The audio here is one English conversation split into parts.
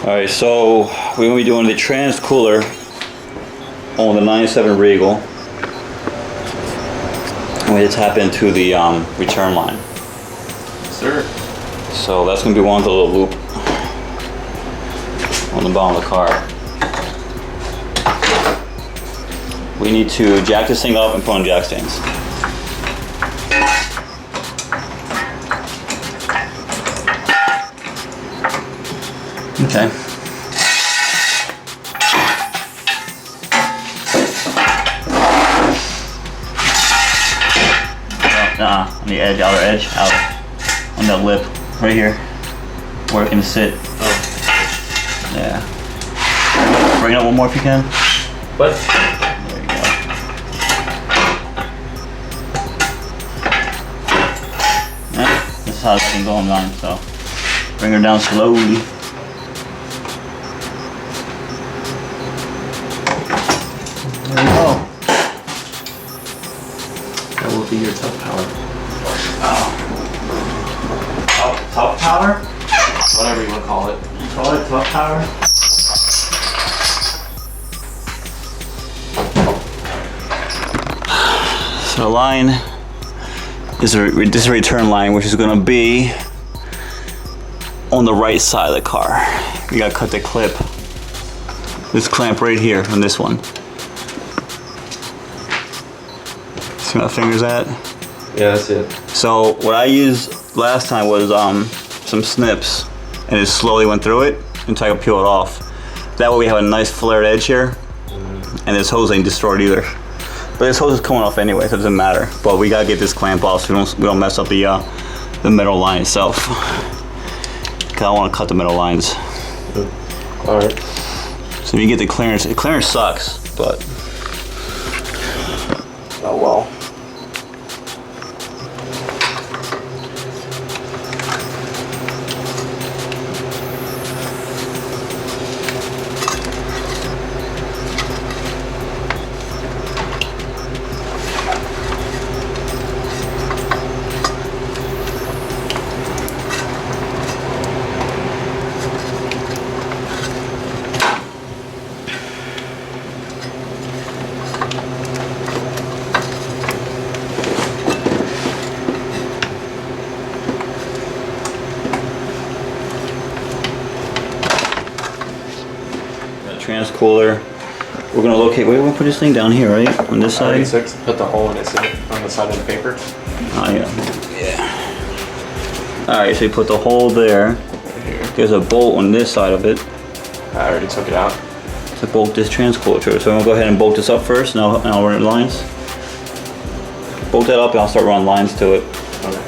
Alright, so we're going to be doing the trans cooler on the 97 Regal. And we had to tap into the return line. Sir. So that's going to be one little loop on the bottom of the car. We need to jack this thing up and put on jack stands. Okay. On the edge, outer edge, out on the lip, right here, where it can sit. Oh. Yeah. Bring it up one more if you can. What? There you go. Yeah, this is how it's been going on, so bring her down slowly. There we go. That will be your tough power. Oh, top power? Whatever you want to call it. You call it top power? So the line is this is a return line, which is going to be on the right side of the car. You got to cut the clip. This clamp right here on this one. See where my finger's at? Yeah, that's it. So what I used last time was some snips, and it slowly went through it until I could peel it off. That way we have a nice flared edge here, and this hose ain't destroyed either. But this hose is coming off anyway, so it doesn't matter. But we gotta get this clamp off so we don't mess up the metal line itself. Cause I want to cut the metal lines. All right. So if you get the clearance sucks, but oh well. Trans cooler. We're gonna locate. We're gonna put this thing down here, right? On this side. 96. Put the hole in it, see, on the side of the paper. Oh yeah. Yeah. All right. So you put the hole there. Right here. There's a bolt on this side of it I already took it out. to bolt this trans cooler to it. So I'm gonna go ahead and bolt this up first, and I'll run lines. Bolt that up, and I'll start running lines to it. Okay.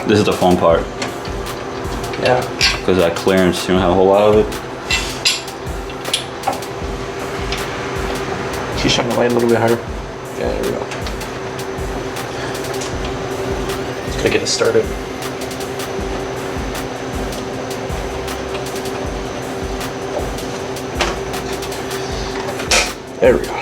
This is the fun part. Yeah. Because that clearance, you don't have a whole lot of it. She's shine the light a little bit harder. Yeah, there we go. Gotta get it started. There we go.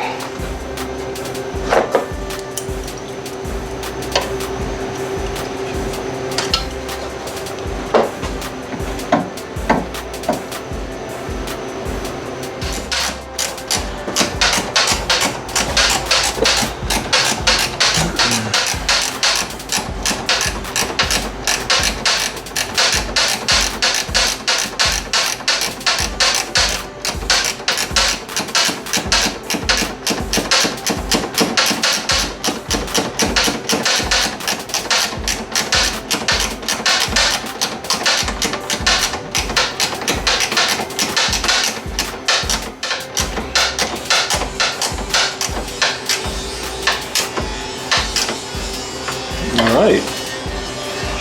Alright.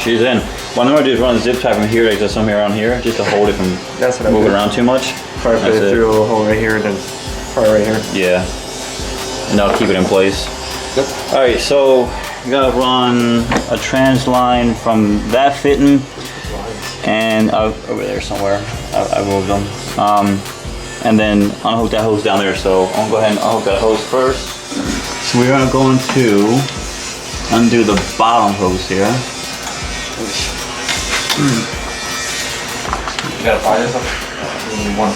She's in. What I'm going to do is run a zip tie from here to somewhere around here, just to hold it from That's what I'm moving doing. around too much. Probably put it through a hole right here, then part right here. Yeah. And that'll keep it in place. Yep. Alright, so we gotta run a trans line from that fitting and over there somewhere. I moved them. and then unhook that hose down there. So I'm gonna go ahead and unhook that hose first. So we're gonna go to undo the bottom hose here. You gotta fire this up? One.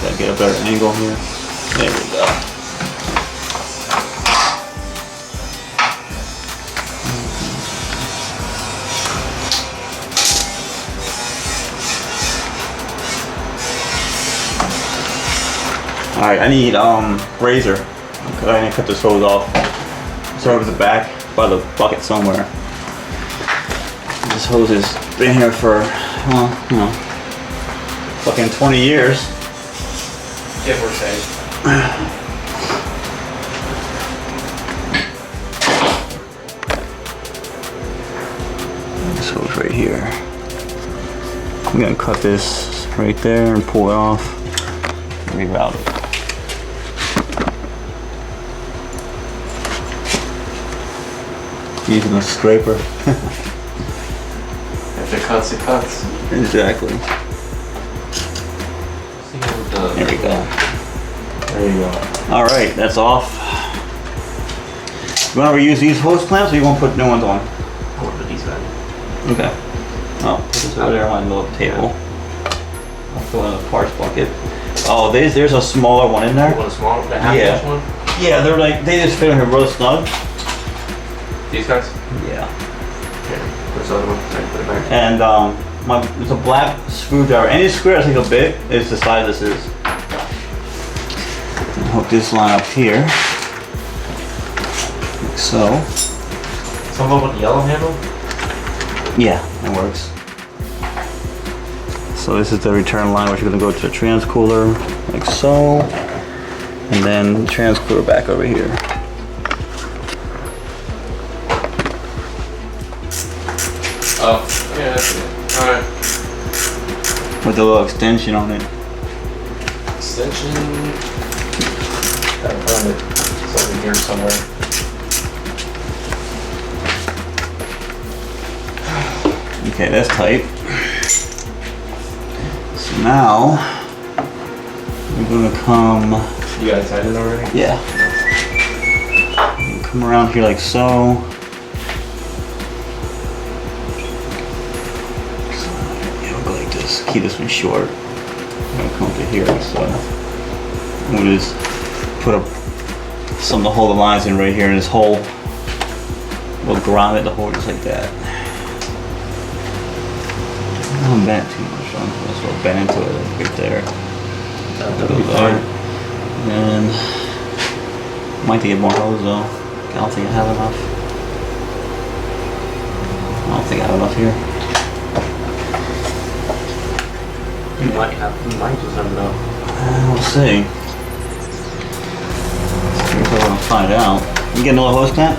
Gotta get a better angle here. There we go. Alright, I need razor. I need to cut this hose off. It's over the back by the bucket somewhere. This hose has been here for, well, you know, fucking 20 years. Give or take. This hose right here. I'm gonna cut this right there and pull it off. Reroute it. Using a scraper. If it cuts, it cuts. Exactly. There we go. There you go. Alright, that's off. You want to reuse these hose clamps or you want to put new ones on? I want to put these back. Okay. Oh, put this over there on the middle of the table. I'll fill in the parts bucket. Oh, there's a smaller one in there. You want a small, the half-inch one? Yeah, they're like, they just fit in here real snug. These guys? Yeah. Here, this other one. Right, put it back. And it's a black screwdriver. Any screw that's like a bit is the size this is. And hook this line up here. Like so. Some of them with the yellow handle? Yeah, it works. So this is the return line which you're gonna go to the trans cooler, like so. And then trans cooler back over here. Oh, yeah, that's it. Alright. With a little extension on it. Extension. Gotta find it. It's over here somewhere. Okay, that's tight. So now we're gonna come. You got it tightened already? Yeah. Come around here like so. Keep this one short. I'm gonna come to here, so I'm gonna just put up some to hold the lines in right here in this hole. We'll ground it to hold just like that. I don't bend it too much, so I'm just gonna bend into it right there. That'll be fine. And might get more hose though. I don't think I have enough. I don't think I have enough here. You might just have enough. We'll see. Here's what we're gonna find out. You get another hose clamp?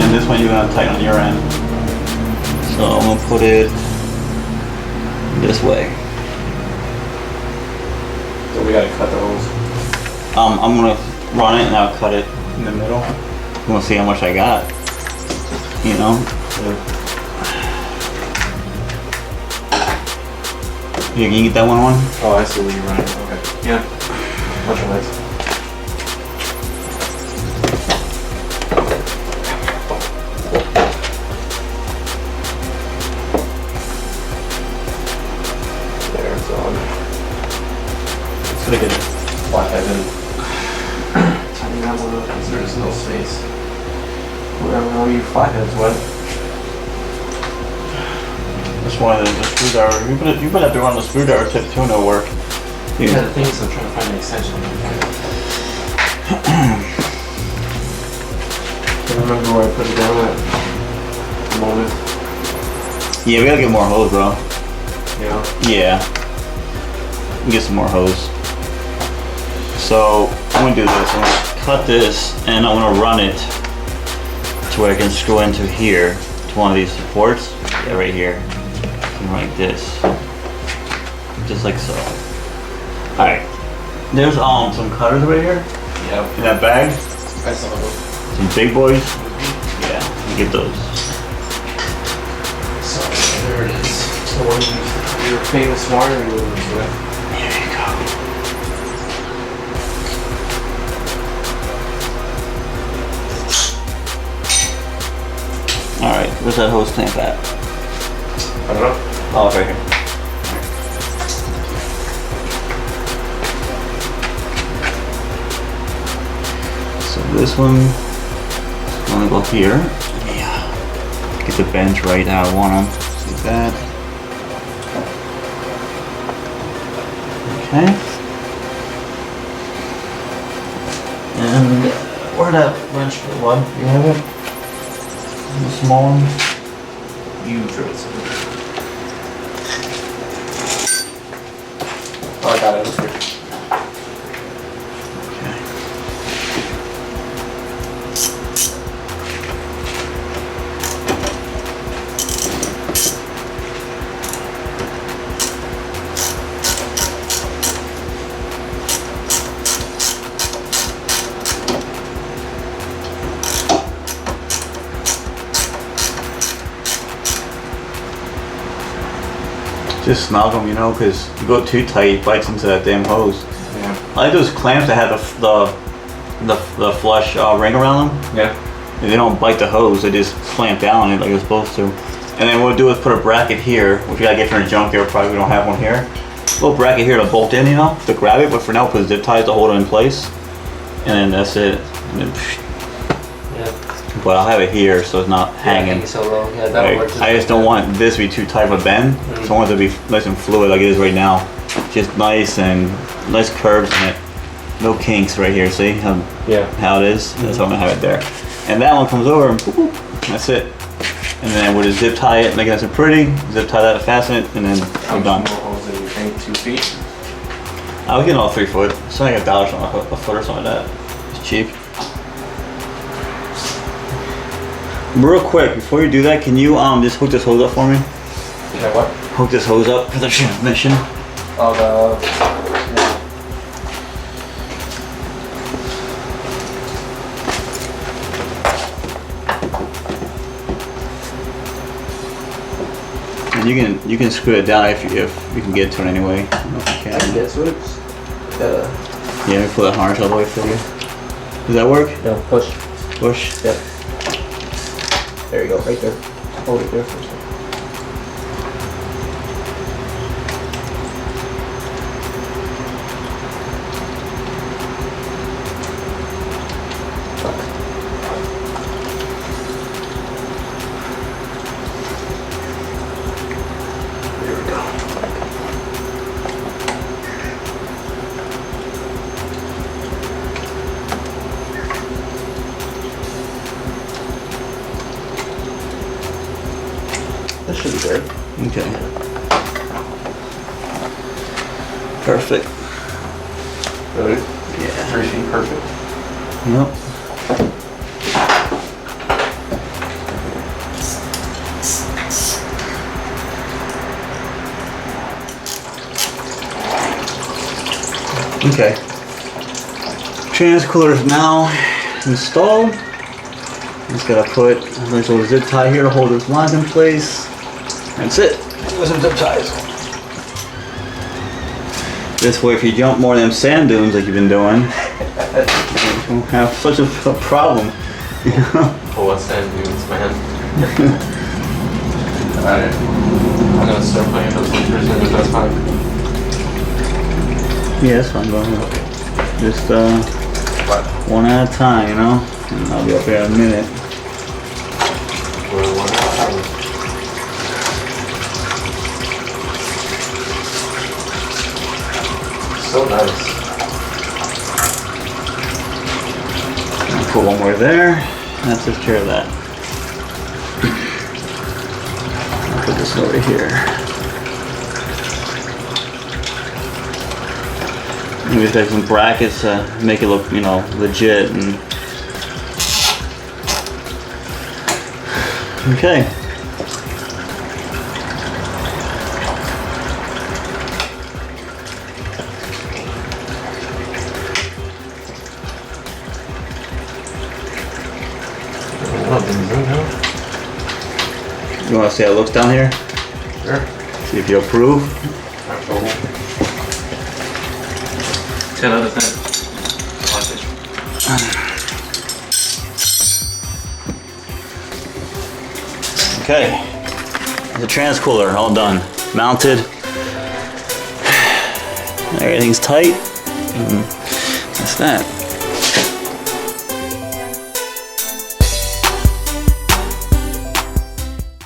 And this one you're gonna tighten on your end. So I'm gonna put it this way. So we gotta cut the hose. I'm gonna run it and I'll cut it in the middle. We'll see how much I got. You know? Yeah. You can get that one on? Oh, I see where you're running. Okay. Yeah. Much nice. There, it's on. It's gonna get flathead in. Tighten that one up because there's no space. Wherever all your flatheads went. That's why the screwdriver. You better have to run the screwdriver tip too, no work. Yeah, the thing is, I'm trying to find an extension. I remember where I put it down at the moment. Yeah, we gotta get more hose, bro. Yeah. Yeah. Get some more hose. So I'm gonna do this. I'm gonna cut this and I'm gonna run it to where I can screw into here to one of these supports. Yeah, right here. And like this. Just like so. Alright. There's some cutters right here. Yep. In that bag? I saw those. Some big boys? Yeah, you get those. So there it is. The one your famous wiring movers with. There you go. Alright, where's that hose clamp at? I don't know. Oh, it's right here. So this one is gonna go here. Yeah. Get the bends right how I want them. See that? Okay. And where that wrench for one? You have it? The small one? You drew it. Oh, I got it. It's here. Just snug them, you know, because you go too tight, it bites into that damn hose. Yeah. I like those clamps that have the flush ring around them. Yeah. And they don't bite the hose, they just clamp down on it like they're supposed to. And then what we'll do is put a bracket here, which we gotta get from the junkyard, probably we don't have one here. A little bracket here to bolt in, you know, to grab it, but for now we'll put zip ties to hold it in place. And then that's it. And then, Yeah. but I'll have it here so it's not hanging. So low. Yeah, that'll work. I just don't want this to be too tight of a bend, so I want it to be nice and fluid like it is right now. Just nice and nice curves in it. No kinks right here, see how it is? That's how I'm gonna have it there. And that one comes over and boop, boop, that's it. And then we'll just zip tie it, make it nice and pretty, zip tie that, fasten it, and then I'm done. How much more holes do you think? 2 feet? I was getting all 3 foot. It's like $1 a foot or something like that. It's cheap. Real quick, before you do that, can you just hook this hose up for me? Yeah, what? Hook this hose up for the transmission. Oh, the... And you can screw it down if you can get to it anyway. I don't know if you can. I can get to it. Yeah, let me pull that harness all the way for you. Does that work? No, push. Push? Yep. There you go, right there. Hold it there for a second. That should be good. Okay. Perfect. Good. Yeah. 3 feet perfect. Yep. Okay. Trans cooler is now installed. Just gotta put a nice little zip tie here to hold this line in place. That's it. There's some zip ties. This way, if you jump more of them sand dunes like you've been doing, you won't have such a problem. You know? Oh, what's sand dunes, man? Alright. I'm gonna start playing those pictures and if that's fine. Yeah, that's fine. Go ahead. Just one at a time, you know? And I'll be up here in a minute. Or one at a time. So nice. I'll put one more there. And that takes care of that. I'll put this over here. We've got some brackets to make it look, you know, legit. And okay. You want to see how it looks down here? Sure. See if you approve. October. 10 out of 10. Okay. The trans cooler all done. Mounted. Everything's tight. That's that.